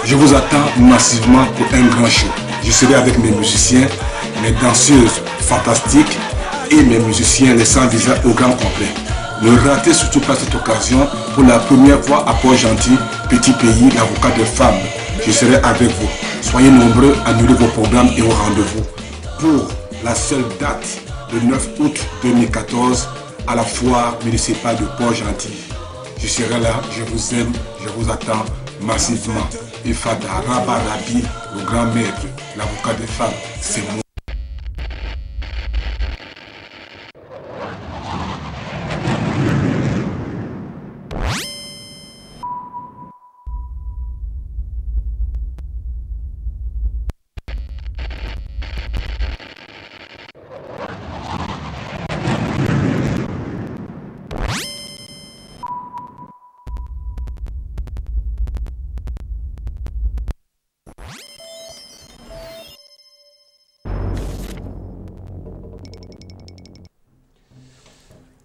Je vous attends massivement pour un grand show. Je serai avec mes musiciens, mes danseuses fantastiques et mes musiciens les sans-visage au grand complet. Ne ratez surtout pas cette occasion pour la première fois à Port-Gentil, petit pays, l'avocat des femmes. Je serai avec vous. Soyez nombreux à annuler vos programmes et vos rendez-vous pour la seule date, le 9 août 2014, à la foire municipale de Port-Gentil. Je serai là, je vous aime, je vous attends massivement. Ifata Rabba Rabi, le grand maître, l'avocat des femmes, c'est moi.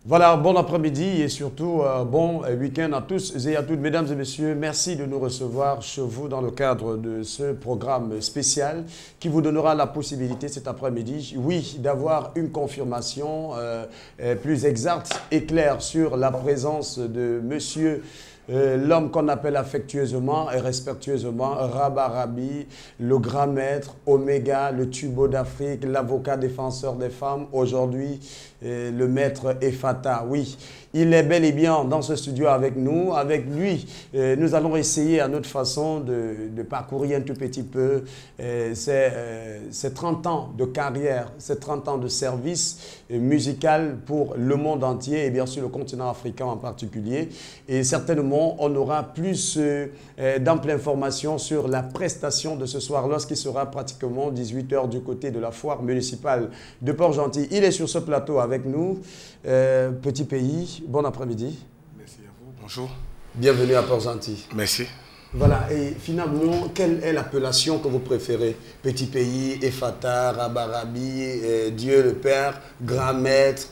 Voilà, bon après-midi et surtout bon week-end à tous et à toutes. Mesdames et messieurs, merci de nous recevoir chez vous dans le cadre de ce programme spécial qui vous donnera la possibilité cet après-midi, oui, d'avoir une confirmation plus exacte et claire sur la présence de monsieur l'homme qu'on appelle affectueusement et respectueusement Rabba Rabi, le grand maître, Oméga, le tubo d'Afrique, l'avocat défenseur des femmes, aujourd'hui le maître Ifata. Oui, il est bel et bien dans ce studio avec nous. Avec lui, nous allons essayer à notre façon de parcourir un tout petit peu ces 30 ans de carrière, ces 30 ans de service musical pour le monde entier et bien sûr le continent africain en particulier. Et certainement, on aura plus d'amples informations sur la prestation de ce soir lorsqu'il sera pratiquement 18 h du côté de la foire municipale de Port-Gentil. Il est sur ce plateau avec nous. Petit pays, bon après-midi. Merci à vous, bonjour. Bienvenue à Port-Gentil. Merci. Voilà, et finalement, quelle est l'appellation que vous préférez? Petit pays, Ifata, Rabba Rabi, Dieu le Père, grand maître.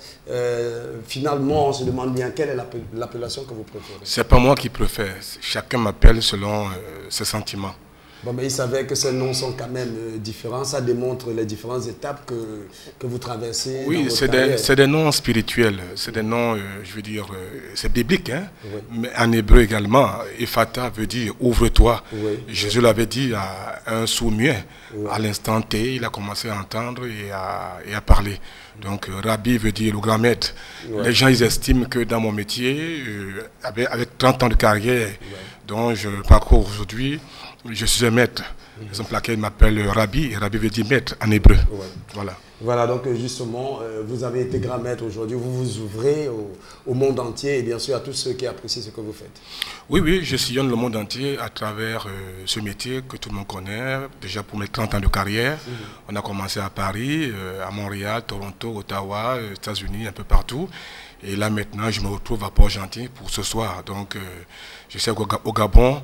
Finalement, on se demande bien quelle est l'appellation que vous préférez. C'est pas moi qui préfère. Chacun m'appelle selon ses sentiments. Bon, mais il savait que ces noms sont quand même différents. Ça démontre les différentes étapes que vous traversez. Oui, c'est des noms spirituels. C'est des noms, je veux dire, c'est biblique. Hein? Oui. Mais en hébreu également, Ifata veut dire ouvre-toi. Oui. Jésus l'avait dit à un sourd-muet. Oui. À l'instant T, il a commencé à entendre et à parler. Donc, Rabbi veut dire le grand maître. Oui. Les gens, ils estiment que dans mon métier, avec 30 ans de carrière, oui, dont je parcours aujourd'hui, je suis un maître. Ils ont plaqué, il m'appelle Rabbi, et Rabbi veut dire maître en hébreu. Ouais. Voilà. Voilà, donc justement, vous avez été grand maître aujourd'hui, vous vous ouvrez au monde entier et bien sûr à tous ceux qui apprécient ce que vous faites. Oui, oui, je sillonne le monde entier à travers ce métier que tout le monde connaît, déjà pour mes 30 ans de carrière. On a commencé à Paris, à Montréal, Toronto, Ottawa, États-Unis, un peu partout. Et là maintenant, je me retrouve à Port-Gentil pour ce soir. Donc, je sais qu'au Gabon,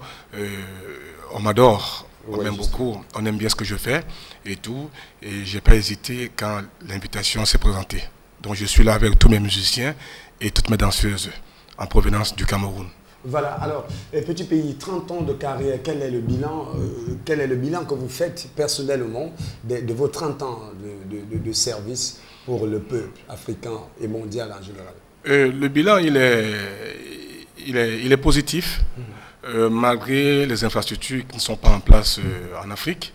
on m'adore. On m'aime beaucoup, on aime bien ce que je fais et tout. Et je n'ai pas hésité quand l'invitation s'est présentée. Donc je suis là avec tous mes musiciens et toutes mes danseuses en provenance du Cameroun. Voilà, alors, petit pays, 30 ans de carrière, quel est le bilan que vous faites personnellement de vos 30 ans de service pour le peuple africain et mondial en général? Le bilan, il est positif. Malgré les infrastructures qui ne sont pas en place en Afrique,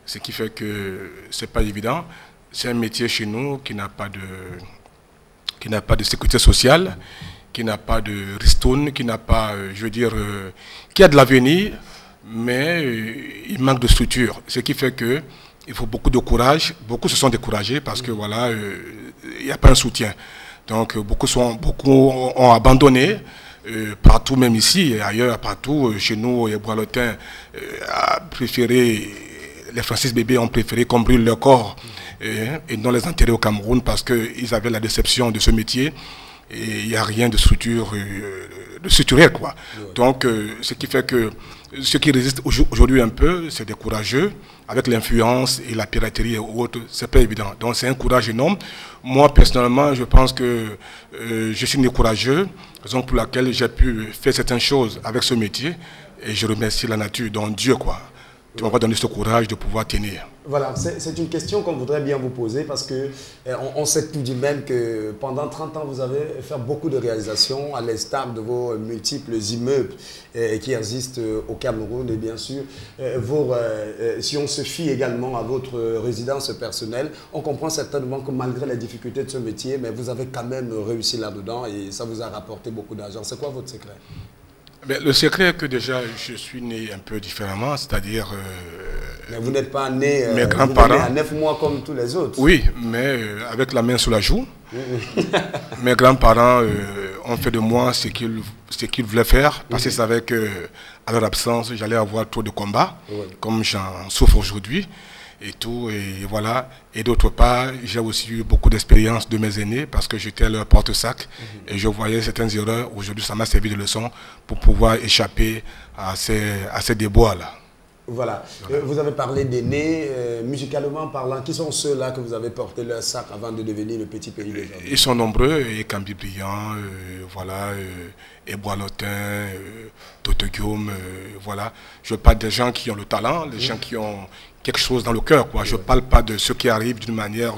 ce qui fait que ce n'est pas évident. C'est un métier chez nous qui n'a pas de sécurité sociale, qui n'a pas de ristourne, qui n'a pas, je veux dire, qui a de l'avenir, mais il manque de structure. Ce qui fait que il faut beaucoup de courage. Beaucoup se sont découragés parce que voilà, il n'y a pas un soutien. Donc beaucoup ont abandonné. Partout, même ici et ailleurs, partout, chez nous, les Bois-Lotins les Francis Bébé ont préféré qu'on brûle leur corps et non les enterrer au Cameroun parce qu'ils avaient la déception de ce métier et il n'y a rien de structurel, quoi. Donc, ce qui fait que ceux qui résistent aujourd'hui un peu, c'est des courageux, avec l'influence et la piraterie et autres, c'est pas évident. Donc c'est un courage énorme. Moi, personnellement, je pense que je suis né courageux, raison pour laquelle j'ai pu faire certaines choses avec ce métier. Et je remercie la nature, donc Dieu, quoi. Tu m'as donné ce courage de pouvoir tenir. Voilà, c'est une question qu'on voudrait bien vous poser parce que on sait tout de même que pendant 30 ans, vous avez fait beaucoup de réalisations à l'instar de vos multiples immeubles qui existent au Cameroun. Et bien sûr, si on se fie également à votre résidence personnelle, on comprend certainement que malgré les difficultés de ce métier, mais vous avez quand même réussi là-dedans et ça vous a rapporté beaucoup d'argent. C'est quoi votre secret? Mais le secret est que déjà, je suis né un peu différemment, c'est-à-dire... mais vous n'êtes pas né, mes grands-parents, à 9 mois comme tous les autres. Oui, mais avec la main sur la joue. Mes grands-parents ont fait de moi ce qu'ils voulaient faire, parce qu'ils savaient qu'à leur absence, j'allais avoir trop de combats, comme j'en souffre aujourd'hui. Et tout, et voilà. Et d'autre part, j'ai aussi eu beaucoup d'expérience de mes aînés parce que j'étais leur porte-sac et je voyais certaines erreurs. Aujourd'hui, ça m'a servi de leçon pour pouvoir échapper à ces déboires-là. Voilà. Vous avez parlé d'aînés, musicalement parlant. Qui sont ceux-là que vous avez porté leur sac avant de devenir le petit pays des hommes? Ils sont nombreux, et Cambi Briand, voilà, et Boilotin, Toto Guillaume, voilà. Je parle des gens qui ont le talent, les gens qui ont quelque chose dans le cœur, quoi. Je ne parle pas de ceux qui arrivent d'une manière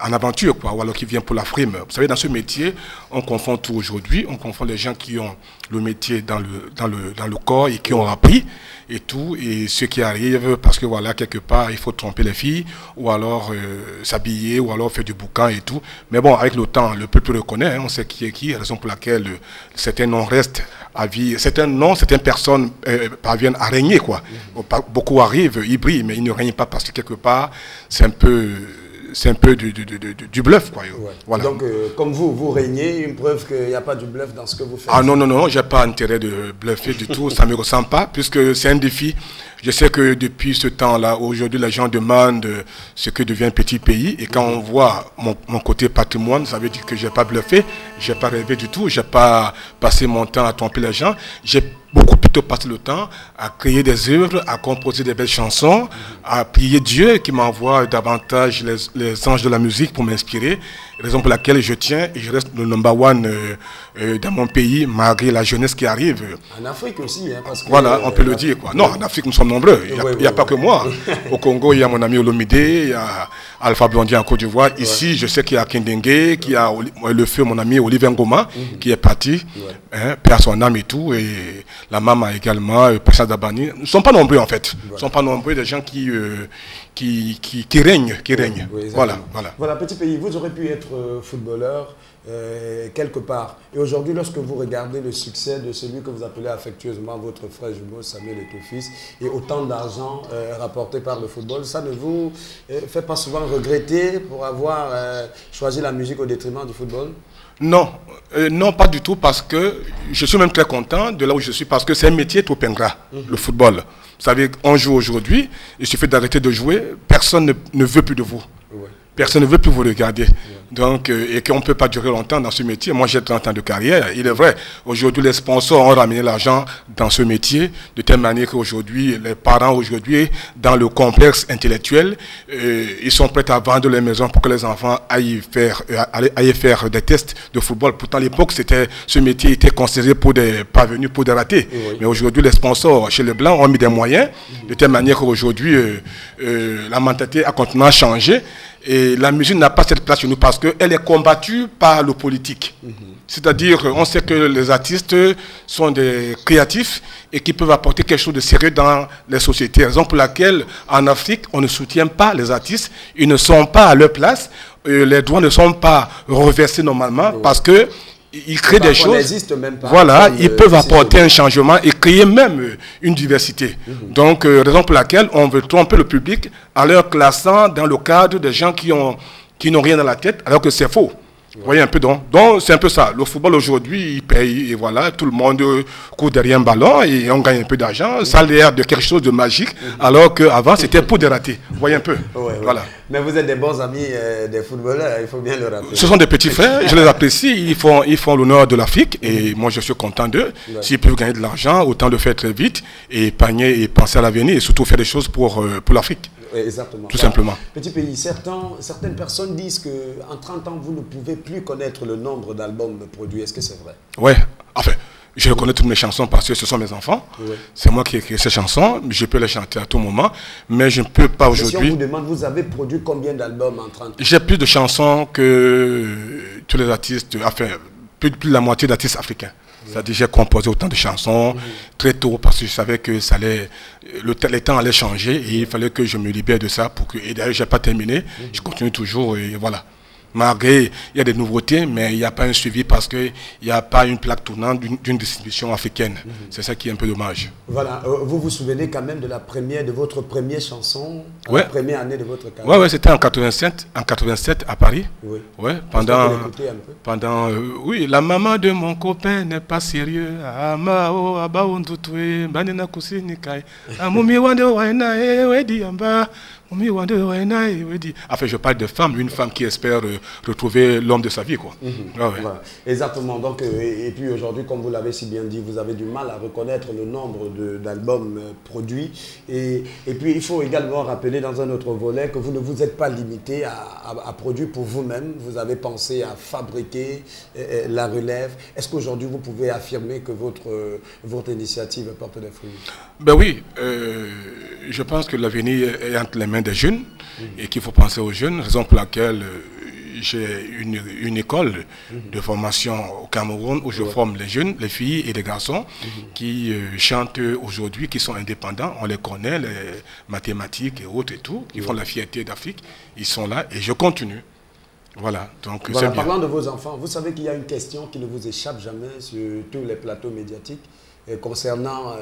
en aventure, quoi, ou alors qui viennent pour la frime. Vous savez, dans ce métier, on confond tout aujourd'hui. On confond les gens qui ont le métier dans le corps et qui ont appris et tout, et ceux qui arrivent parce que voilà, quelque part, il faut tromper les filles, ou alors s'habiller, ou alors faire du boucan et tout. Mais bon, avec le temps, le peuple reconnaît, hein, on sait qui est qui, raison pour laquelle certains noms restent à vie. Certains noms, certaines personnes parviennent à régner, quoi. Beaucoup arrivent, ils brillent, mais ils ne règnent pas parce que quelque part, c'est un peu du bluff, quoi. Ouais. Voilà. Donc, comme vous régnez, une preuve qu'il n'y a pas du bluff dans ce que vous faites. Ah non, non, non, j'ai pas intérêt de bluffer du tout, ça ne me ressemble pas, puisque c'est un défi. Je sais que depuis ce temps-là, aujourd'hui, les gens demandent ce que devient un petit pays. Et quand on voit mon côté patrimoine, ça veut dire que je n'ai pas bluffé, je n'ai pas rêvé du tout, je n'ai pas passé mon temps à tromper les gens. J'ai beaucoup plutôt passé le temps à créer des œuvres, à composer des belles chansons, à prier Dieu qui m'envoie davantage les anges de la musique pour m'inspirer. Raison pour laquelle je tiens et je reste le number one dans mon pays, malgré la jeunesse qui arrive. En Afrique aussi, hein, parce que... Voilà, on peut le dire, quoi. Non, en Afrique, nous sommes nombreux. Il n'y a pas que moi. Au Congo, il y a mon ami Olomide, il y a Alpha Blondy en Côte d'Ivoire. Ici, je sais qu'il y a Kindengue, qu'il y a le feu, mon ami Olivier Ngoma, qui est parti, hein, paix à son âme et tout. Et la maman également, Pacha Dabani. Nous ne sommes pas nombreux, en fait. Nous ne sommes pas nombreux, des gens qui règnent. Oui, voilà. Voilà, petit pays, vous aurez pu être footballeur quelque part. Et aujourd'hui, lorsque vous regardez le succès de celui que vous appelez affectueusement votre frère jumeau Samuel Eto'o-Fils et autant d'argent rapporté par le football, ça ne vous fait pas souvent regretter pour avoir choisi la musique au détriment du football? Non, non, pas du tout, parce que je suis même très content de là où je suis, parce que c'est un métier trop ingrat, le football. Vous savez, on joue aujourd'hui, il suffit d'arrêter de jouer, personne ne veut plus de vous. Ouais. Personne ne veut plus vous regarder. Ouais. Donc, et qu'on ne peut pas durer longtemps dans ce métier. Moi, j'ai 30 ans de carrière. Il est vrai, aujourd'hui, les sponsors ont ramené l'argent dans ce métier, de telle manière qu'aujourd'hui, les parents, aujourd'hui, dans le complexe intellectuel, ils sont prêts à vendre les maisons pour que les enfants aillent faire des tests de football. Pourtant, à l'époque, ce métier était considéré pour des parvenus, pour des ratés. Oui. Mais aujourd'hui, les sponsors chez les Blancs ont mis des moyens, de telle manière qu'aujourd'hui, la mentalité a continué à changer. Et la musique n'a pas cette place chez nous parce qu'elle est combattue par le politique. C'est-à-dire, on sait que les artistes sont des créatifs et qui peuvent apporter quelque chose de sérieux dans les sociétés. Raison pour laquelle, en Afrique, on ne soutient pas les artistes. Ils ne sont pas à leur place. Les droits ne sont pas reversés normalement parce que ils créent des choses, même pas, voilà, ils peuvent apporter un changement et créer même une diversité. Donc, raison pour laquelle on veut tromper le public en leur classant dans le cadre des gens qui n'ont rien dans la tête, alors que c'est faux. Vous voyez un peu, donc c'est un peu ça. Le football aujourd'hui, il paye, et voilà, tout le monde court derrière un ballon et on gagne un peu d'argent. Ça a l'air de quelque chose de magique, alors qu'avant, c'était pour des ratés. Vous voyez un peu. Voilà. Mais vous êtes des bons amis des footballeurs, il faut bien le rappeler. Ce sont des petits frères, je les apprécie, ils font l'honneur de l'Afrique et moi je suis content d'eux. S'ils peuvent gagner de l'argent, autant le faire très vite et épargner et penser à l'avenir et surtout faire des choses pour l'Afrique. Exactement. Tout simplement. Petit pays, certaines personnes disent qu'en 30 ans, vous ne pouvez plus connaître le nombre d'albums produits. Est-ce que c'est vrai? Oui, enfin, Je reconnais toutes mes chansons parce que ce sont mes enfants. Oui. C'est moi qui ai écrit ces chansons. Je peux les chanter à tout moment. Mais je ne peux pas aujourd'hui... Si on vous demande, vous avez produit combien d'albums en 30 ans? J'ai plus de chansons que tous les artistes, enfin, plus de la moitié d'artistes africains. C'est-à-dire j'ai composé autant de chansons très tôt parce que je savais que ça allait, les temps allaient changer et il fallait que je me libère de ça. Et d'ailleurs, je n'ai pas terminé. Je continue toujours et voilà. Malgré, il y a des nouveautés, mais il n'y a pas un suivi parce qu'il n'y a pas une plaque tournante d'une distribution africaine. C'est ça qui est un peu dommage. Voilà, vous vous souvenez quand même de votre première chanson, la première année de votre carrière? Oui, c'était en 87 à Paris. Oui. Ouais, oui, la maman de mon copain n'est pas sérieux. Enfin, je parle de femme, une femme qui espère retrouver l'homme de sa vie, quoi. Voilà. Exactement. Donc, et puis aujourd'hui, comme vous l'avez si bien dit, vous avez du mal à reconnaître le nombre d'albums produits. Et puis, il faut également rappeler dans un autre volet que vous ne vous êtes pas limité à produire pour vous-même. Vous avez pensé à fabriquer la relève. Est-ce qu'aujourd'hui, vous pouvez affirmer que votre initiative porte des fruits? Ben oui, je pense que l'avenir est entre les mains des jeunes et qu'il faut penser aux jeunes, raison pour laquelle j'ai une école de formation au Cameroun où je forme les jeunes, les filles et les garçons qui chantent aujourd'hui, qui sont indépendants, on les connaît, les mathématiques et autres et tout, qui font la fierté d'Afrique, ils sont là et je continue. Voilà, donc voilà, parlant de vos enfants, vous savez qu'il y a une question qui ne vous échappe jamais sur tous les plateaux médiatiques concernant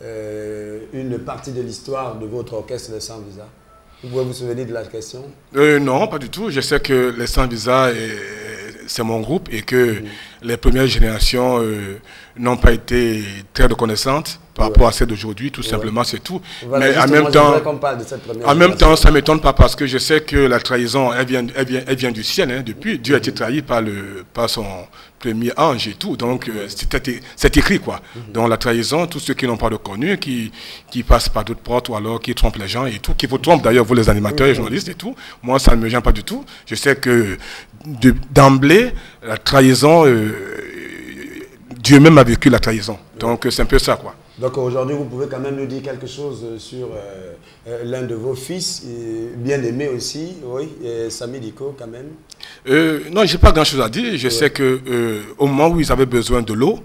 une partie de l'histoire de votre orchestre Les Sans Visa. Vous pouvez vous souvenir de la question? Non, pas du tout. Je sais que Les Sans Visa, c'est mon groupe et que les premières générations n'ont pas été très reconnaissantes par rapport à celle d'aujourd'hui, tout simplement, c'est tout. Voilà, mais en même temps, ça ne m'étonne pas parce que je sais que la trahison, elle vient du ciel. Hein, depuis, Dieu a été trahi par son premier ange et tout. Donc, c'est écrit, quoi. Donc, la trahison, tous ceux qui n'ont pas reconnu, qui passent par d'autres portes ou alors qui trompent les gens et tout, qui vous trompent d'ailleurs, vous les animateurs et journalistes et tout. Moi, ça ne me gêne pas du tout. Je sais que d'emblée, la trahison, Dieu même a vécu la trahison. Donc, c'est un peu ça, quoi. Donc aujourd'hui, vous pouvez quand même nous dire quelque chose sur l'un de vos fils, bien aimé aussi, oui, Samy Diko quand même. Non, je n'ai pas grand-chose à dire. Je sais qu'au moment où ils avaient besoin de l'eau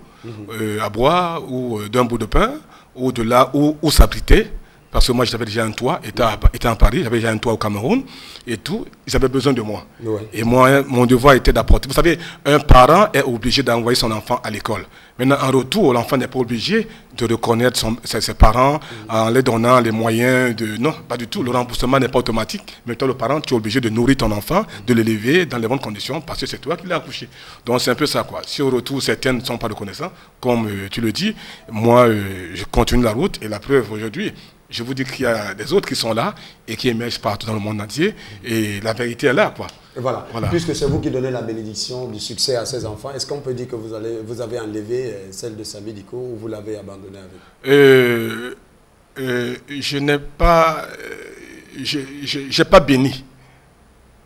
à boire ou d'un bout de pain, ou de là où s'abriter, parce que moi j'avais déjà un toit, étant à Paris, j'avais déjà un toit au Cameroun, et tout, ils avaient besoin de moi. Et moi, mon devoir était d'apporter. Vous savez, un parent est obligé d'envoyer son enfant à l'école. Maintenant, en retour, l'enfant n'est pas obligé de reconnaître ses parents en leur donnant les moyens de... Non, pas du tout. Le remboursement n'est pas automatique. Mais toi, le parent, tu es obligé de nourrir ton enfant, de l'élever dans les bonnes conditions, parce que c'est toi qui l'as accouché. Donc, c'est un peu ça, quoi. Si au retour, certains ne sont pas reconnaissants, comme tu le dis, moi, je continue la route. Et la preuve, aujourd'hui, je vous dis qu'il y a des autres qui sont là et qui émergent partout dans le monde entier. Et la vérité est là, quoi. Voilà. Puisque c'est vous qui donnez la bénédiction du succès à ces enfants, est-ce qu'on peut dire que vous avez enlevé celle de Samy Diko ou vous l'avez abandonnée avec? Je n'ai pas... j'ai pas béni.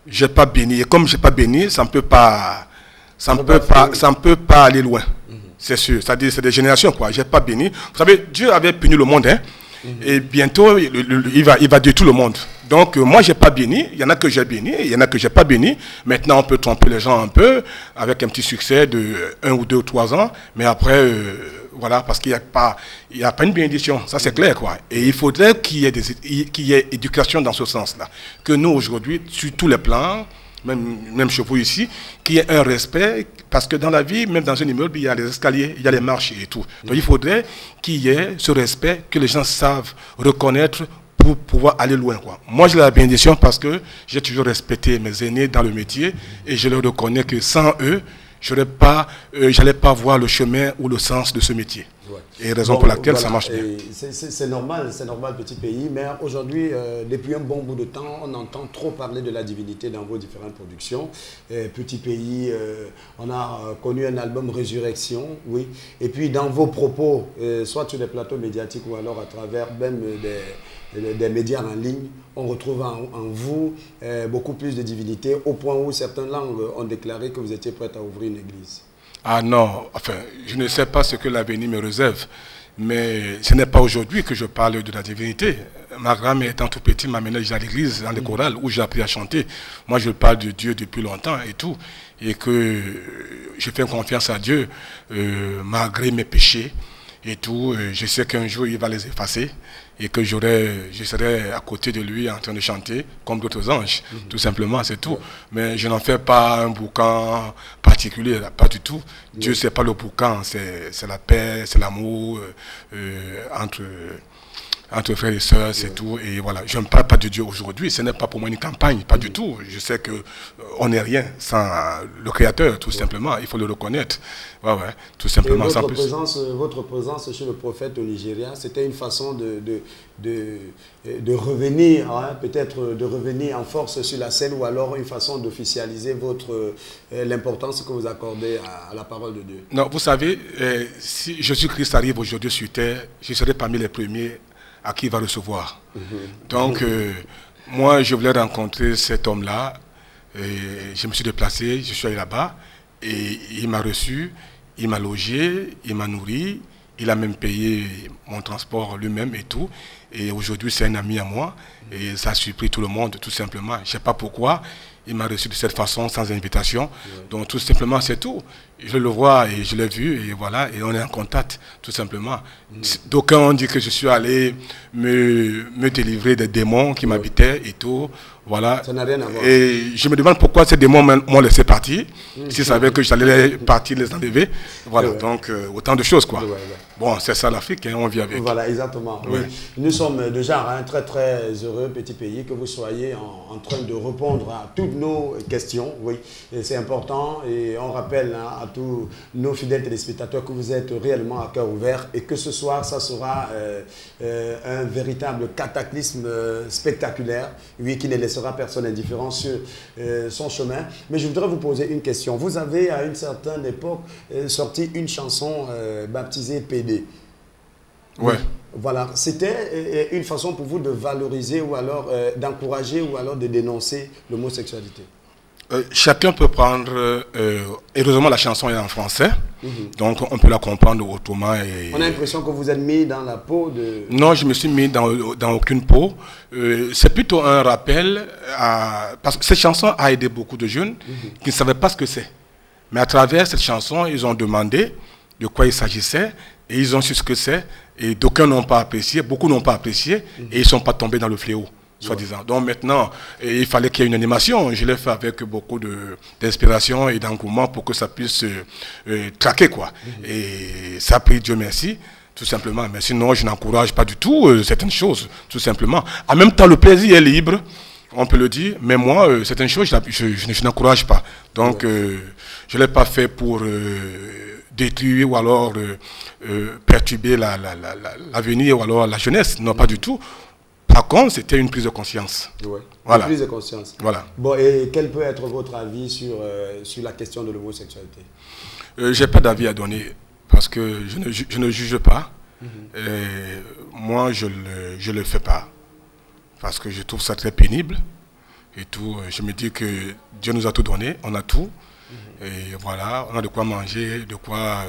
J'ai pas béni. Et comme j'ai pas béni, ça ne peut pas... Ça ne peut pas aller loin. C'est sûr. C'est-à-dire c'est des générations, quoi. J'ai pas béni. Vous savez, Dieu avait puni le monde, hein. Et bientôt, il va détruire le monde. Donc, moi, je n'ai pas béni. Il y en a que j'ai béni, il y en a que je n'ai pas béni. Maintenant, on peut tromper les gens un peu avec un petit succès de 1 ou 2 ou 3 ans. Mais après, voilà, parce qu'il n'y a pas une bénédiction. Ça, c'est clair, quoi. Et il faudrait qu'il y ait éducation dans ce sens-là. Que nous, aujourd'hui, sur tous les plans, même chez vous ici, qu'il y ait un respect, parce que dans la vie, même dans un immeuble, il y a les escaliers, il y a les marches et tout. Donc il faudrait qu'il y ait ce respect, que les gens savent reconnaître pour pouvoir aller loin, quoi. Moi, j'ai la bénédiction parce que j'ai toujours respecté mes aînés dans le métier et je leur reconnais que sans eux, je n'allais pas voir le chemin ou le sens de ce métier. Et raison pour laquelle ça marche bien. C'est normal, petit pays, mais aujourd'hui, depuis un bon bout de temps, on entend trop parler de la divinité dans vos différentes productions. Petit pays, on a connu un album Résurrection, oui. Et puis dans vos propos, soit sur les plateaux médiatiques ou alors à travers même des médias en ligne, on retrouve en vous beaucoup plus de divinité, au point où certaines langues ont déclaré que vous étiez prête à ouvrir une église. Ah non, enfin, je ne sais pas ce que l'avenir me réserve, mais ce n'est pas aujourd'hui que je parle de la divinité. Ma grand-mère étant tout petit m'amenait à l'église, dans les chorales, où j'ai appris à chanter. Moi, je parle de Dieu depuis longtemps et tout, et que je fais confiance à Dieu, malgré mes péchés et tout. Je sais qu'un jour, il va les effacer, et que je serai à côté de lui en train de chanter comme d'autres anges, tout simplement, c'est tout. Mais je n'en fais pas un boucan particulier, pas du tout. Dieu, c'est pas le boucan, c'est la paix, c'est l'amour entre frères et sœurs, c'est tout. Et voilà, je ne parle pas de Dieu aujourd'hui, ce n'est pas pour moi une campagne, pas du tout. Je sais qu'on n'est rien sans le Créateur, tout simplement, il faut le reconnaître. Ouais, tout simplement. Et votre présence chez le prophète au Nigeria, c'était une façon de revenir, hein, peut-être de revenir en force sur la scène, ou alors une façon d'officialiser l'importance que vous accordez à la parole de Dieu. Non, vous savez, si Jésus-Christ arrive aujourd'hui sur terre, je serai parmi les premiers à qui il va recevoir. Donc, moi, je voulais rencontrer cet homme-là. Je me suis déplacé, je suis allé là-bas, et il m'a reçu, il m'a logé, il m'a nourri, il a même payé mon transport lui-même et tout. Et aujourd'hui, c'est un ami à moi, et ça a surpris tout le monde, tout simplement. Je ne sais pas pourquoi. Il m'a reçu de cette façon, sans invitation. Donc, tout simplement, c'est tout. Je le vois et je l'ai vu, et voilà, et on est en contact, tout simplement. D'aucuns ont dit que je suis allé me délivrer des démons qui m'habitaient et tout. Voilà. Ça n'a rien à voir. Et je me demande pourquoi ces démons m'ont laissé partir, s'ils savaient que j'allais partir les enlever. Voilà, donc autant de choses, quoi. Bon, c'est ça l'Afrique, hein, on vit avec. Voilà, exactement. Oui. Nous sommes déjà un très très heureux petit pays que vous soyez en train de répondre à toutes nos questions. Oui, c'est important, et on rappelle à tous nos fidèles téléspectateurs que vous êtes réellement à cœur ouvert, et que ce soir, ça sera un véritable cataclysme spectaculaire, oui, qui ne laissera personne indifférent sur son chemin. Mais je voudrais vous poser une question. Vous avez à une certaine époque sorti une chanson baptisée PD. Ouais. Voilà, c'était une façon pour vous de valoriser, ou alors d'encourager, ou alors de dénoncer l'homosexualité. Chacun peut prendre, heureusement la chanson est en français, donc on peut la comprendre autrement. Et... On a l'impression que vous êtes mis dans la peau de... Non, je me suis mis dans aucune peau. C'est plutôt un rappel, parce que cette chanson a aidé beaucoup de jeunes qui ne savaient pas ce que c'est. Mais à travers cette chanson, ils ont demandé de quoi il s'agissait, et ils ont su ce que c'est, et d'aucuns n'ont pas apprécié, beaucoup n'ont pas apprécié, et ils ne sont pas tombés dans le fléau, soi-disant. Donc maintenant, il fallait qu'il y ait une animation. Je l'ai fait avec beaucoup d'inspiration et d'engouement pour que ça puisse traquer, quoi. Et ça a pris, Dieu merci, tout simplement. Mais sinon, je n'encourage pas du tout certaines choses, tout simplement. En même temps, le plaisir est libre, on peut le dire, mais moi, certaines choses, je n'encourage pas. Donc, je ne l'ai pas fait pour détruire ou alors perturber l'avenir ou alors la jeunesse. Non, pas du tout. Par contre, c'était une prise de conscience. Ouais. Voilà. Une prise de conscience. Voilà. Bon, et quel peut être votre avis sur la question de l'homosexualité? Je n'ai pas d'avis à donner, parce que je ne juge pas. Moi, je le fais pas, parce que je trouve ça très pénible et tout. Je me dis que Dieu nous a tout donné, on a tout. Et voilà, on a de quoi manger, de quoi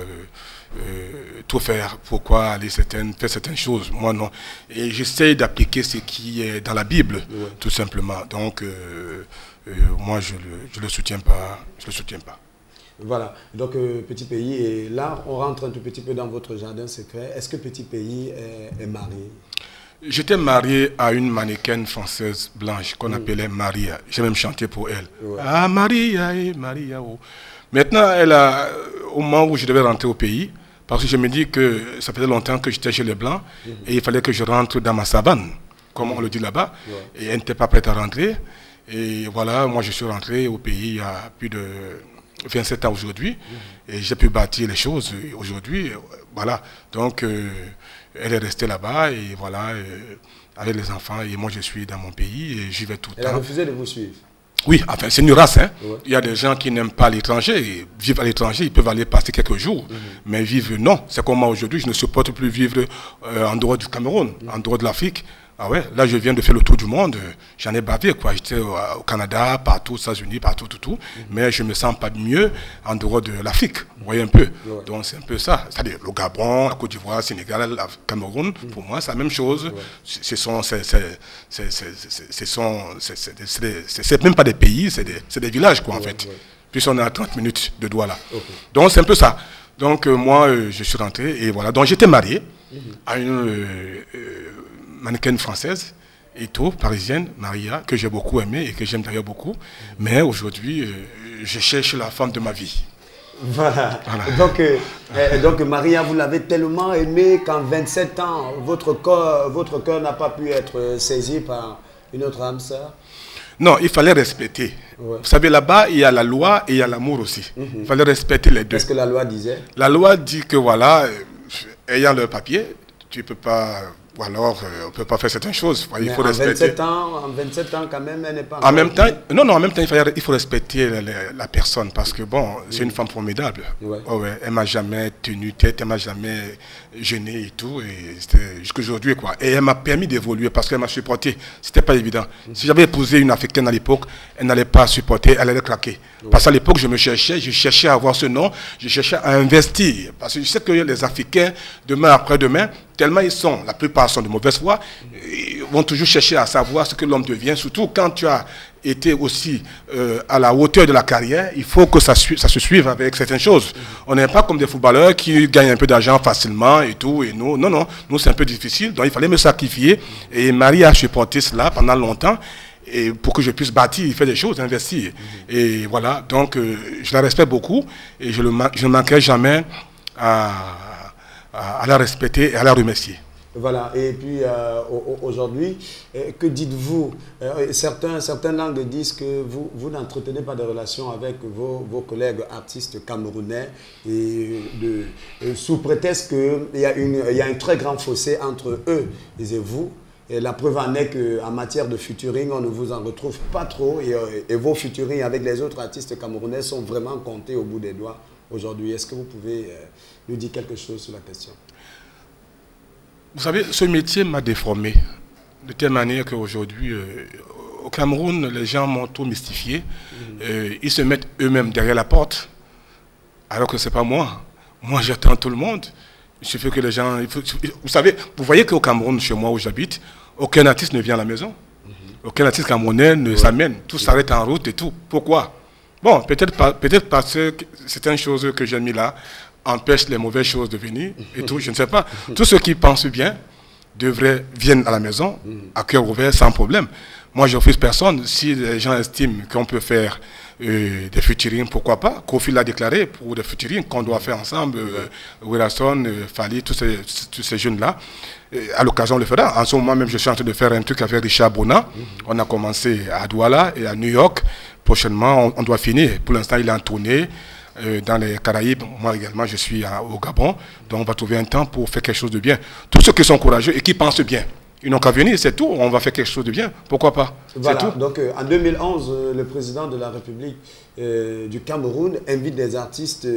tout faire. Pourquoi aller faire certaines choses? Moi, non. Et j'essaie d'appliquer ce qui est dans la Bible, tout simplement. Donc, moi, je le soutiens pas. Je le soutiens pas. Voilà, donc Petit Pays, et là on rentre un tout petit peu dans votre jardin secret. Est-ce que Petit Pays est marié? J'étais marié à une mannequin française blanche qu'on appelait Maria. J'ai même chanté pour elle. Ah, Maria, Maria. Oh. Maintenant, au moment où je devais rentrer au pays, parce que je me dis que ça faisait longtemps que j'étais chez les Blancs, et il fallait que je rentre dans ma savane, comme on le dit là-bas, et elle n'était pas prête à rentrer. Et voilà, moi je suis rentré au pays il y a plus de 27 ans aujourd'hui, et j'ai pu bâtir les choses aujourd'hui. Voilà, donc elle est restée là-bas, et voilà, avec les enfants, et moi je suis dans mon pays, et j'y vais tout le temps. Elle a refusé de vous suivre? Oui, enfin c'est une race, hein. Il y a des gens qui n'aiment pas l'étranger, vivre à l'étranger, ils peuvent aller passer quelques jours, mais vivre, non. C'est comme moi aujourd'hui, je ne supporte plus vivre en dehors du Cameroun, en dehors de l'Afrique. Ah ouais, là je viens de faire le tour du monde, j'en ai bavé quoi. J'étais au Canada, partout, aux États-Unis, partout, tout. Mais je me sens pas mieux en dehors de l'Afrique. Vous voyez un peu. Ouais. Donc c'est un peu ça. C'est-à-dire le Gabon, la Côte d'Ivoire, le Sénégal, le Cameroun, pour moi c'est la même chose. Ouais. C'est même pas des pays, c'est des villages quoi en fait. Ouais. Puis on est à 30 minutes de Douala. Okay. Donc c'est un peu ça. Donc moi je suis rentré et voilà. Donc j'étais marié à une mannequin française et tout, parisienne, Maria, que j'ai beaucoup aimée et que j'aime d'ailleurs beaucoup. Mais aujourd'hui, je cherche la femme de ma vie. Voilà. Donc Maria, vous l'avez tellement aimée qu'en 27 ans, votre cœur n'a pas pu être saisi par une autre âme sœur? Non, il fallait respecter. Ouais. Vous savez, là-bas, il y a la loi et il y a l'amour aussi. Il fallait respecter les deux. Qu'est-ce que la loi disait? La loi dit que voilà, ayant le papier, tu ne peux pas... Ou alors, on ne peut pas faire certaines choses. Il faut respecter. En 27 ans, quand même, elle n'est pas... En même temps, en même temps, il faut respecter la personne parce que, bon, c'est une femme formidable. Ouais. Oh, ouais, elle ne m'a jamais tenu tête, elle ne m'a jamais gêné et tout. Et c'était jusqu'aujourd'hui, quoi. Et elle m'a permis d'évoluer parce qu'elle m'a supporté. Ce n'était pas évident. Si j'avais épousé une Africaine à l'époque, elle n'allait pas supporter, elle allait craquer. Parce qu'à l'époque, je cherchais à avoir ce nom, je cherchais à investir. Parce que je sais que les Africains, demain après-demain, tellement ils sont, la plupart sont de mauvaise foi, ils vont toujours chercher à savoir ce que l'homme devient. Surtout quand tu as été aussi à la hauteur de la carrière, il faut que ça se suive avec certaines choses. On n'est pas comme des footballeurs qui gagnent un peu d'argent facilement et tout. Et nous, non, nous c'est un peu difficile. Donc il fallait me sacrifier. Et Marie a supporté cela pendant longtemps. Et pour que je puisse bâtir, faire des choses, investir. Et voilà, donc je la respecte beaucoup et je ne manquerai jamais à la respecter et à la remercier. Voilà, et puis aujourd'hui, que dites-vous? Certaines langues disent que vous n'entretenez pas de relations avec vos collègues artistes camerounais et sous prétexte qu'il y a un très grand fossé entre eux et vous. Et la preuve en est qu'en matière de featuring, on ne vous en retrouve pas trop et vos featuring avec les autres artistes camerounais sont vraiment comptés au bout des doigts aujourd'hui. Est-ce que vous pouvez nous dire quelque chose sur la question? Vous savez, ce métier m'a déformé de telle manière qu'aujourd'hui, au Cameroun, les gens m'ont tout mystifié. Ils se mettent eux-mêmes derrière la porte, alors que ce n'est pas moi. Moi, j'attends tout le monde. Il suffit que les gens... vous savez, vous voyez qu'au Cameroun, chez moi où j'habite, aucun artiste ne vient à la maison. Aucun artiste camerounais ne s'amène. Tout s'arrête en route et tout. Pourquoi? Bon, peut-être parce que certaines choses que j'ai mis là empêchent les mauvaises choses de venir et tout, je ne sais pas. Tous ceux qui pensent bien viennent à la maison, à cœur ouvert, sans problème. Moi, je n'offre personne. Si les gens estiment qu'on peut faire des featuring, pourquoi pas? Kofi l'a déclaré pour des featuring qu'on doit faire ensemble, Wilson, Fali, tous ces jeunes-là. À l'occasion, on le fera. En ce moment même, je suis en train de faire un truc avec Richard Bona. On a commencé à Douala et à New York. Prochainement, on doit finir. Pour l'instant, il est en tournée dans les Caraïbes. Moi également, je suis au Gabon. Donc, on va trouver un temps pour faire quelque chose de bien. Tous ceux qui sont courageux et qui pensent bien, ils n'ont qu'à venir, c'est tout. On va faire quelque chose de bien. Pourquoi pas? Voilà. C'est tout. Donc, en 2011, le président de la République du Cameroun invite des artistes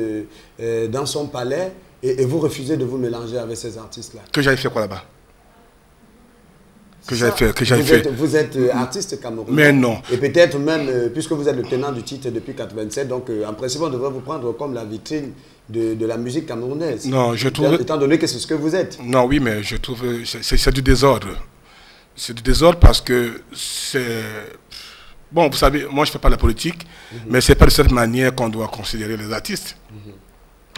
dans son palais et vous refusez de vous mélanger avec ces artistes-là. Que j'avais fait quoi là-bas? Vous êtes artiste camerounais. Mais non. Et peut-être même, puisque vous êtes le tenant du titre depuis 1987, donc en principe, on devrait vous prendre comme la vitrine de la musique camerounaise. Non, je trouve... Étant donné que c'est ce que vous êtes. Non, oui, mais je trouve... C'est du désordre. C'est du désordre parce que c'est... Bon, vous savez, moi, je ne fais pas la politique, mais ce n'est pas de cette manière qu'on doit considérer les artistes.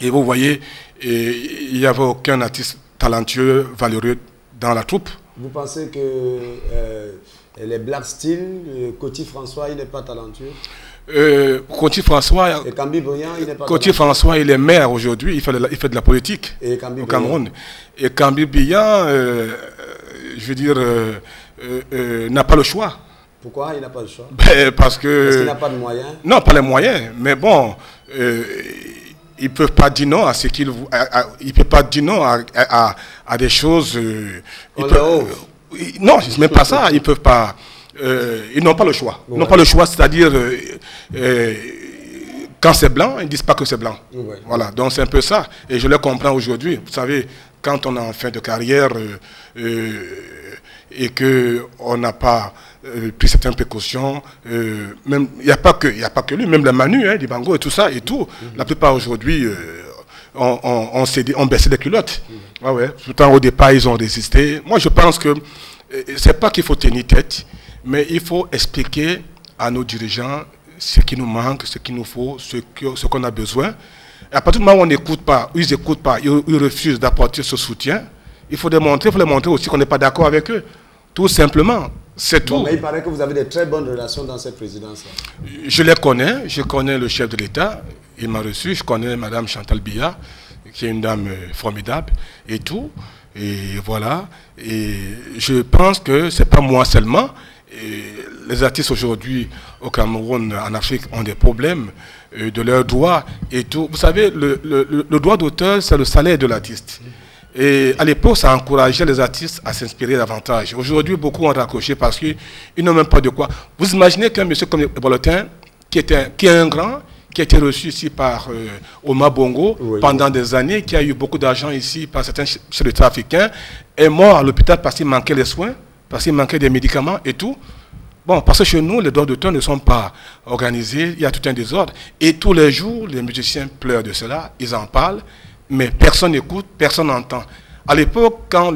Et vous voyez, il n'y avait aucun artiste talentueux, valeureux dans la troupe. Vous pensez que les Black Steel, Coty François, il n'est pas talentueux? Coty François... Et Kambi Briand, il n'est pas Coty François, il est maire aujourd'hui, il fait de la politique au Cameroun. Et Kambi Briand, je veux dire, n'a pas le choix. Pourquoi il n'a pas le choix? Parce qu'il n'a pas de moyens? Non, pas les moyens, mais bon... ils ne peuvent pas dire non à ce qu'ils... Ils ne peuvent pas dire non à des choses... non, c'est même pas ça. Ils peuvent pas... ils n'ont pas le choix. Ils n'ont pas le choix, c'est-à-dire... quand c'est blanc, ils ne disent pas que c'est blanc. Voilà, donc c'est un peu ça. Et je le comprends aujourd'hui. Vous savez, quand on est en fin de carrière... et qu'on n'a pas pris certaines précautions. Même il n'y a pas que lui, même la Manu, hein, Dibango et tout ça et tout. La plupart aujourd'hui ont baissé les culottes. Ouais. Pourtant au départ ils ont résisté. Moi je pense que c'est pas qu'il faut tenir tête, mais il faut expliquer à nos dirigeants ce qui nous manque, ce qu'il nous faut, ce qu'on a besoin. Et à partir du moment où on n'écoute pas, ils n'écoutent pas, ils refusent d'apporter ce soutien, il faut les montrer aussi qu'on n'est pas d'accord avec eux. Tout simplement, c'est tout. Mais il paraît que vous avez de très bonnes relations dans cette présidence. Je les connais, je connais le chef de l'État, il m'a reçu, je connais Madame Chantal Biya, qui est une dame formidable et tout. Et voilà, et je pense que c'est pas moi seulement. Et les artistes aujourd'hui au Cameroun, en Afrique, ont des problèmes de leurs droits et tout. Vous savez, le droit d'auteur, c'est le salaire de l'artiste. Et à l'époque, ça encourageait les artistes à s'inspirer davantage. Aujourd'hui, beaucoup ont raccroché parce qu'ils n'ont même pas de quoi. Vous imaginez qu'un monsieur comme Bolotin, qui est un grand, qui a été reçu ici par Omar Bongo pendant des années, qui a eu beaucoup d'argent ici par certains chefs d'État africains, est mort à l'hôpital parce qu'il manquait les soins, parce qu'il manquait des médicaments et tout. Bon, parce que chez nous, les droits d'auteur ne sont pas organisés, il y a tout un désordre. Et tous les jours, les musiciens pleurent de cela, ils en parlent, mais personne n'écoute, personne n'entend. À l'époque, quand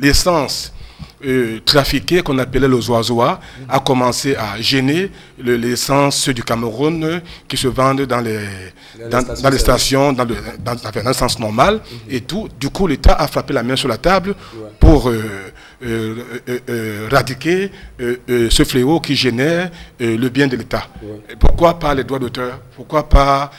l'essence trafiquée, qu'on appelait le zoazoa, a commencé à gêner l'essence du Cameroun qui se vendent dans les stations, dans le sens normal et tout. Du coup, l'État a frappé la main sur la table pour éradiquer ce fléau qui gênait le bien de l'État. Pourquoi pas les droits d'auteur? Pourquoi pas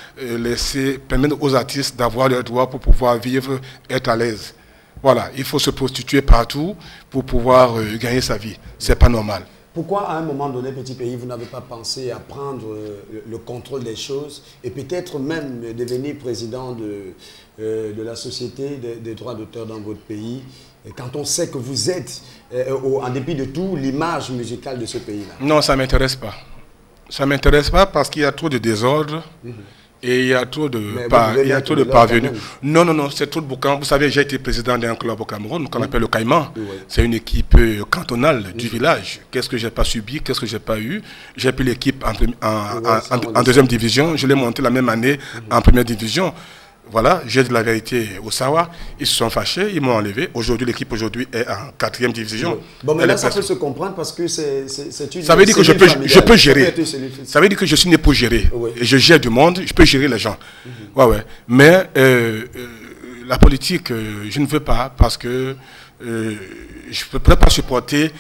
permettre aux artistes d'avoir leurs droits pour pouvoir vivre, être à l'aise? Voilà, il faut se prostituer partout pour pouvoir gagner sa vie. C'est pas normal. Pourquoi, à un moment donné, petit pays, vous n'avez pas pensé à prendre le contrôle des choses et peut-être même devenir président de la Société des droits d'auteur dans votre pays, quand on sait que vous êtes, en dépit de tout, l'image musicale de ce pays-là? Non, ça ne m'intéresse pas. Ça ne m'intéresse pas parce qu'il y a trop de désordre. Et il y a trop de parvenus. Non, c'est trop de boucan. Vous savez, j'ai été président d'un club au Cameroun qu'on appelle le Caïman. C'est une équipe cantonale du village. Qu'est-ce que j'ai pas subi, qu'est-ce que j'ai pas eu? J'ai pris l'équipe en deuxième division. Je l'ai montée la même année en première division. Voilà, j'ai dit la vérité au Sawa. Ils se sont fâchés, ils m'ont enlevé. Aujourd'hui, l'équipe est en 4e division. Bon, mais là, ça peut se comprendre parce que c'est une... Ça veut dire que je peux gérer. Ça veut dire que je suis né pour gérer. Et je gère du monde, je peux gérer les gens. Mais la politique, je ne veux pas parce que je ne peux pas supporter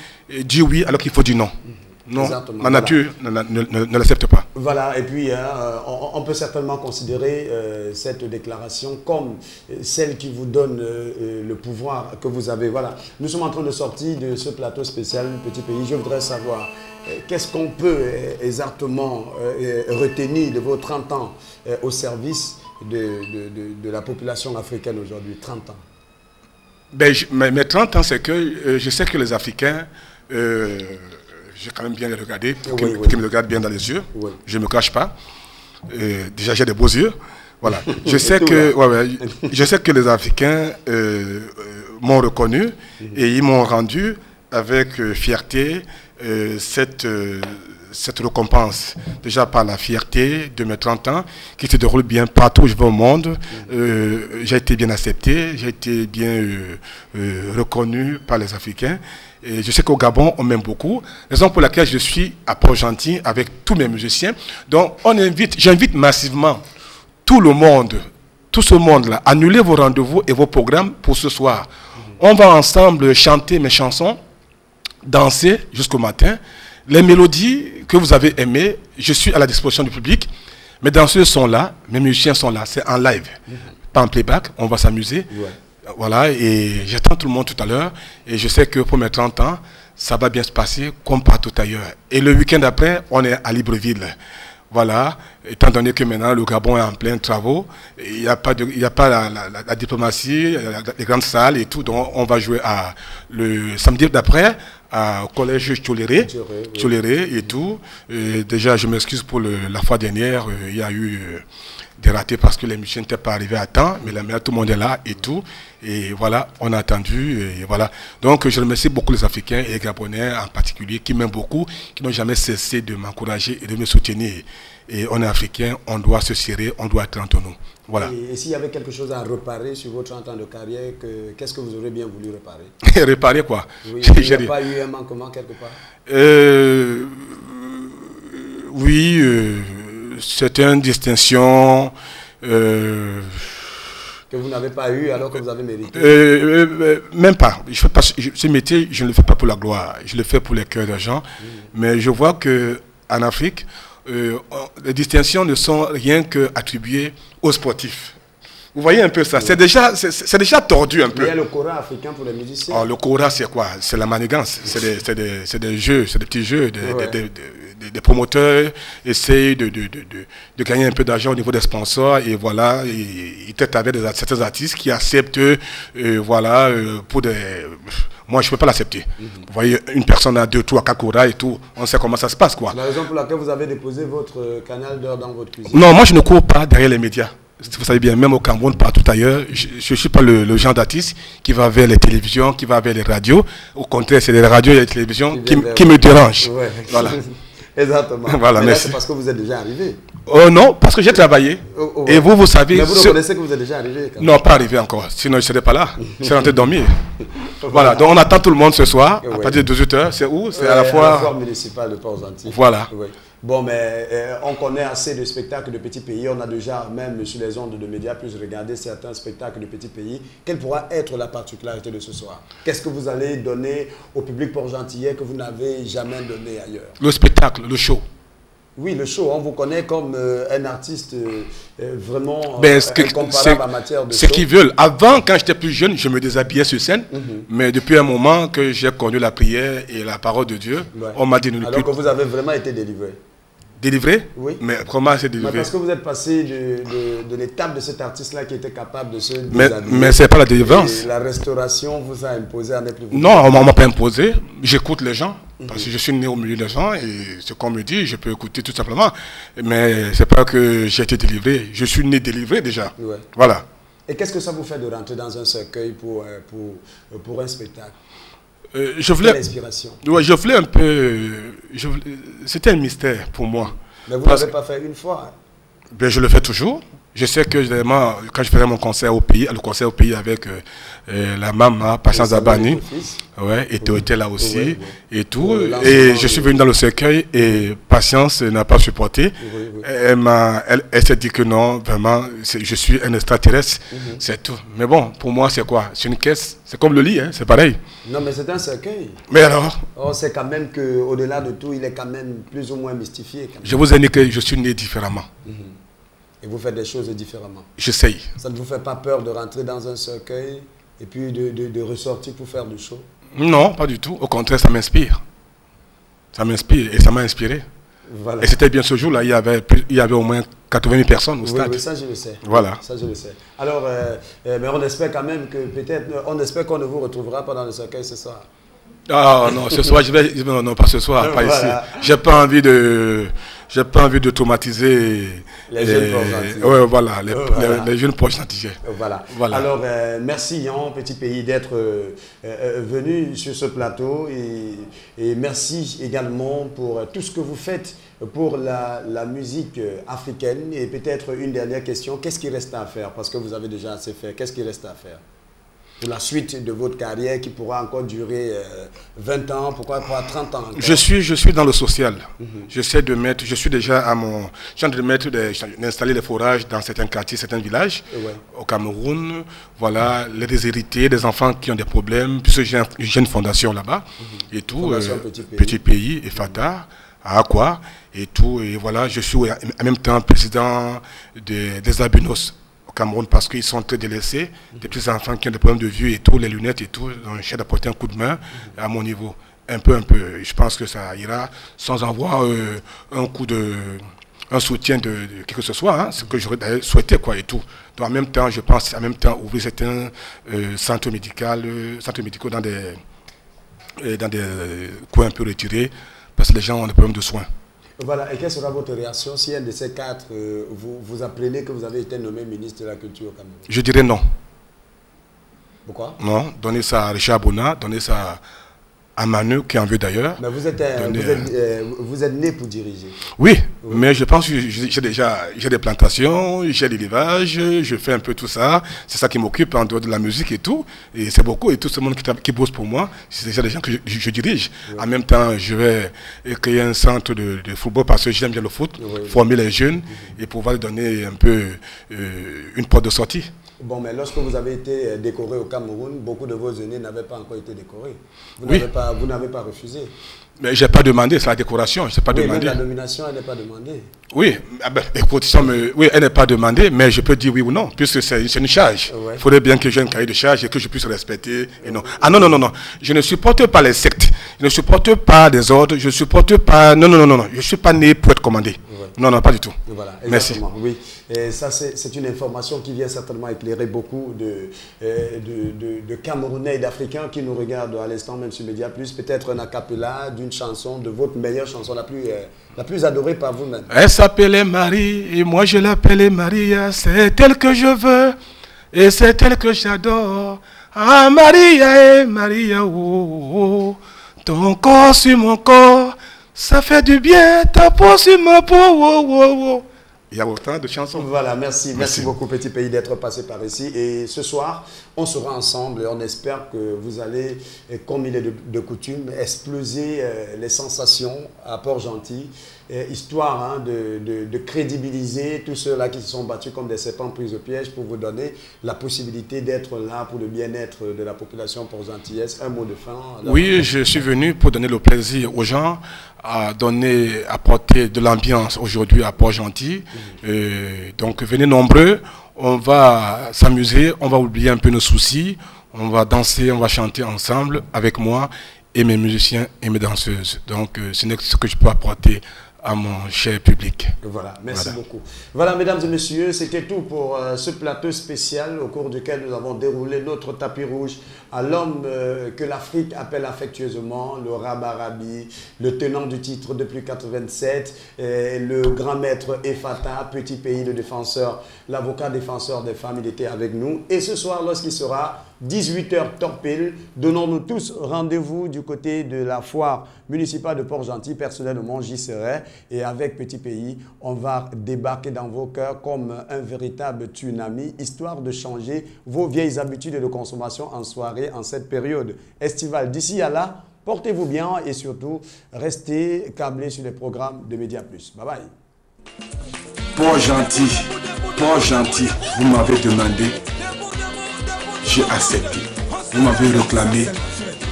dire oui alors qu'il faut dire non. Non, exactement. Ma nature ne l'accepte pas. Voilà, et puis on peut certainement considérer cette déclaration comme celle qui vous donne le pouvoir que vous avez. Voilà, nous sommes en train de sortir de ce plateau spécial Petit Pays. Je voudrais savoir qu'est-ce qu'on peut exactement retenir de vos 30 ans au service de la population africaine aujourd'hui, 30 ans. Ben, mes 30 ans, c'est que je sais que les Africains... j'ai quand même bien les regarder, pour qu'ils me regardent bien dans les yeux. Je ne me cache pas. Déjà, j'ai des beaux yeux. Voilà. Je sais que les Africains m'ont reconnu et ils m'ont rendu avec fierté cette récompense. Déjà par la fierté de mes 30 ans, qui se déroule bien partout où je vais au monde. J'ai été bien accepté, j'ai été bien reconnu par les Africains. Et je sais qu'au Gabon, on m'aime beaucoup. Raison pour laquelle je suis à Port-Gentil avec tous mes musiciens. Donc, j'invite massivement tout le monde, tout ce monde-là, à annuler vos rendez-vous et vos programmes pour ce soir. On va ensemble chanter mes chansons, danser jusqu'au matin. Les mélodies que vous avez aimées, je suis à la disposition du public. Mes danseurs sont là, mes musiciens sont là. C'est en live, pas en playback. On va s'amuser. Voilà, et j'attends tout le monde tout à l'heure. Et je sais que pour mes 30 ans, ça va bien se passer comme partout ailleurs. Et le week-end après, on est à Libreville. Voilà, étant donné que maintenant le Gabon est en plein travaux, il n'y a pas la diplomatie, les grandes salles et tout. Donc on va jouer le samedi d'après au collège Tcholéré et tout. Et déjà, je m'excuse pour la fois dernière, il y a eu des ratés parce que les musiciens n'étaient pas arrivés à temps, mais tout le monde est là et tout. Et voilà, on a attendu, et voilà. Donc, je remercie beaucoup les Africains et les Gabonais en particulier, qui m'aiment beaucoup, qui n'ont jamais cessé de m'encourager et de me soutenir. Et on est Africains, on doit se serrer, on doit être entre nous. Voilà. Et s'il y avait quelque chose à réparer sur vos 30 ans de carrière, qu'est-ce que vous aurez bien voulu réparer? Réparer quoi? Oui, il n'y a pas eu un manquement quelque part? Oui, c'est une distinction que vous n'avez pas eu alors que vous avez mérité. Même pas. Ce métier, je ne le fais pas pour la gloire, je le fais pour les cœurs des gens. Mais je vois qu'en Afrique, les distinctions ne sont rien qu'attribuées aux sportifs. Vous voyez un peu ça, c'est déjà tordu un peu. Il y a le Kora africain pour les musiciens. Oh, le Kora, c'est quoi? C'est la manigance, c'est des jeux, c'est des petits jeux. Des promoteurs essayent de gagner un peu d'argent au niveau des sponsors et voilà, ils traitent avec certains artistes qui acceptent, voilà, pour des... Moi, je ne peux pas l'accepter. Vous voyez, une personne a 2 tours à Kakura et tout, on sait comment ça se passe, quoi. C'est la raison pour laquelle vous avez déposé votre canal d'heure dans votre cuisine. Non, moi, je ne cours pas derrière les médias. Vous savez bien, même au Cameroun, partout ailleurs, je ne suis pas le genre d'artiste qui va vers les télévisions, qui va vers les radios. Au contraire, c'est les radios et les télévisions qui me dérangent. Ouais. Voilà. Exactement. Voilà, mais c'est parce que vous êtes déjà arrivé. Oh non, parce que j'ai travaillé. Ouais. Et vous savez... Mais vous reconnaissez que vous êtes déjà arrivé quand même. Non, pas arrivé encore. Sinon, je ne serais pas là. Je serais en train de dormir. Voilà, donc on attend tout le monde ce soir, à partir de 18h. C'est où? C'est à la foire municipale de Port-Gentil. Voilà. Ouais. Bon, mais on connaît assez de spectacles de petits pays. On a déjà, même sur les ondes de médias, pu regarder certains spectacles de petits pays. Quelle pourra être la particularité de ce soir? Qu'est-ce que vous allez donner au public port-gentillet que vous n'avez jamais donné ailleurs? Le spectacle, le show. Oui, le show, on vous connaît comme un artiste vraiment incomparable en matière de show. Ce qu'ils veulent. Avant, quand j'étais plus jeune, je me déshabillais sur scène. Mais depuis un moment que j'ai connu la prière et la parole de Dieu, on m'a dit... Alors que vous avez vraiment été délivré. Délivré? Oui. Mais comment c'est délivré? Parce que vous êtes passé de l'étape de cet artiste-là qui était capable de se déshabiller. Mais c'est pas la délivrance. Et la restauration vous a imposé à ne plus vous... Non, on ne m'a pas imposé. J'écoute les gens. Parce que je suis né au milieu des gens et ce qu'on me dit, je peux écouter tout simplement. Mais c'est pas que j'ai été délivré. Je suis né délivré déjà. Ouais. Voilà. Et qu'est-ce que ça vous fait de rentrer dans un cercueil pour un spectacle? Je voulais... l'inspiration. Ouais, je voulais un peu... C'était un mystère pour moi. Mais vous ne l'avez pas fait une fois? Ben, je le fais toujours. Je sais que généralement, quand je faisais mon concert au pays, avec la maman, Patience Zabani, ouais, et tu étais là aussi, et tout. Et je suis venu dans le cercueil et Patience n'a pas supporté. Elle s'est dit que non, vraiment, je suis un extraterrestre, c'est tout. Mais bon, pour moi, c'est quoi? C'est une caisse, c'est comme le lit, hein, c'est pareil. Non, mais c'est un cercueil. Mais alors? On sait quand même qu'au-delà de tout, il est quand même plus ou moins mystifié. Je vous ai dit que je suis né différemment. Et vous faites des choses différemment. J'essaye. Ça ne vous fait pas peur de rentrer dans un cercueil et puis de ressortir pour faire du show? Non, pas du tout. Au contraire, ça m'inspire. Ça m'inspire et ça m'a inspiré. Voilà. Et c'était bien ce jour-là, il y avait au moins 80 000 personnes au stade. Oui, ça je le sais. Voilà. Ça je le sais. Alors, mais on espère quand même que on espère qu'on ne vous retrouvera pas dans le cercueil ce soir. Ah non, ce soir, non, pas ce soir, pas voilà. Ici. J'ai pas envie de traumatiser les jeunes Port-Gentil. Ouais, voilà, les jeunes Port-Gentil. Voilà. Alors, merci Yan, Petit Pays, d'être venu sur ce plateau et merci également pour tout ce que vous faites pour la musique africaine. Et peut-être une dernière question, qu'est-ce qui reste à faire? Parce que vous avez déjà assez fait, qu'est-ce qui reste à faire pour la suite de votre carrière qui pourra encore durer 20 ans, pourquoi pas 30 ans encore? Je suis dans le social. J'essaie de mettre, je suis déjà à mon... Je suis en train d'installer les forages dans certains quartiers, certains villages, au Cameroun. Voilà, les déshérités, des enfants qui ont des problèmes, puisque j'ai une fondation là-bas, et tout, Petit Pays, et Fata, à Aqua, et tout. Et voilà, je suis en même temps président des albinos Cameroun parce qu'ils sont très délaissés, des petits enfants qui ont des problèmes de vue et tout, les lunettes et tout, donc j'essaie d'apporter un coup de main à mon niveau, un peu, je pense que ça ira sans avoir un soutien de qui que ce soit, hein, ce que j'aurais d'ailleurs souhaité quoi et tout. Donc en même temps, je pense ouvrir certains centres médicaux dans des coins un peu retirés parce que les gens ont des problèmes de soins. Voilà, et quelle sera votre réaction si un de ces quatre vous apprenez que vous avez été nommé ministre de la Culture au Cameroun? Je dirais non. Pourquoi? Non, donnez ça à Richard Bona, donnez ça à Manu, qui en veut d'ailleurs. Mais vous êtes né pour diriger. Oui, mais je pense que j'ai des plantations, j'ai l'élevage, je fais un peu tout ça. C'est ça qui m'occupe en dehors de la musique et tout. Et c'est beaucoup. Et tout ce monde qui bosse pour moi, c'est déjà des gens que je dirige. Oui. En même temps, je vais créer un centre de football parce que j'aime bien le foot, oui. Former les jeunes et pouvoir leur donner un peu une porte de sortie. Bon, mais lorsque vous avez été décoré au Cameroun, beaucoup de vos aînés n'avaient pas encore été décorés. Vous n'avez pas refusé. Mais je n'ai pas demandé, c'est la décoration, je n'ai pas demandé. Même la nomination, elle n'est pas demandée. Oui, oui, elle n'est pas demandée, mais je peux dire oui ou non, puisque c'est une charge. Ouais. Il faudrait bien que j'ai un cahier de charge et que je puisse respecter. Et non. Ah non, non, non, non. Je ne supporte pas les sectes. Je ne supporte pas des ordres. Je ne supporte pas... Non, non, non, non. Je ne suis pas né pour être commandé. Ouais. Non, non, pas du tout. Voilà, merci. Oui. Et ça, c'est une information qui vient certainement éclairer beaucoup de Camerounais et d'Africains qui nous regardent à l'instant, même sur Média Plus. Peut-être un acapella d'une chanson, de votre meilleure chanson, la plus adorée par vous-même. Elle s'appelait Marie et moi je l'appelais Maria. C'est elle que je veux et c'est elle que j'adore. Ah Maria, Maria, oh, oh, ton corps sur mon corps, ça fait du bien, ta peau sur ma peau, oh, oh, oh. Il y a autant de chansons. Voilà, merci beaucoup Petit Pays d'être passé par ici. Et ce soir, on sera ensemble et on espère que vous allez, comme il est de coutume, exploser les sensations à Port-Gentil, histoire de crédibiliser tous ceux-là qui se sont battus comme des serpents pris au piège pour vous donner la possibilité d'être là pour le bien-être de la population port-gentillaise. Un mot de fin. Oui, je suis venu pour donner le plaisir aux gens, à apporter de l'ambiance aujourd'hui à Port-Gentil. Donc venez nombreux, on va s'amuser, on va oublier un peu nos soucis, on va danser, on va chanter ensemble avec moi et mes musiciens et mes danseuses. Donc ce n'est que ce que je peux apporter à mon cher public. Voilà, merci beaucoup. Voilà, mesdames et messieurs, c'était tout pour ce plateau spécial au cours duquel nous avons déroulé notre tapis rouge à l'homme que l'Afrique appelle affectueusement le Rabarabi, le tenant du titre depuis 87, le grand maître Efata, Petit Pays, le défenseur, l'avocat défenseur des femmes, il était avec nous. Et ce soir, lorsqu'il sera 18h torpille, donnons-nous tous rendez-vous du côté de la foire municipale de Port-Gentil. Personnellement, j'y serai. Et avec Petit Pays, on va débarquer dans vos cœurs comme un véritable tsunami, histoire de changer vos vieilles habitudes de consommation en soirée en cette période estivale. D'ici à là, portez-vous bien et surtout, restez câblés sur les programmes de Média Plus. Bye bye. Port-Gentil, Port-Gentil, vous m'avez demandé, j'ai accepté. Vous m'avez réclamé,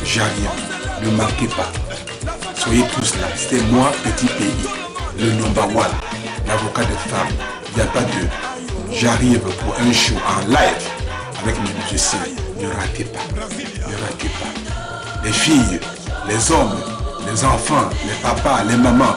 j'ai rien. Ne manquez pas. Soyez tous là. C'était moi, Petit Pays, le number one, l'avocat de femmes. Il n'y a pas de... J'arrive pour un show en live avec mes musiciens. Ne ratez pas. Ne ratez pas. Les filles, les hommes, les enfants, les papas, les mamans.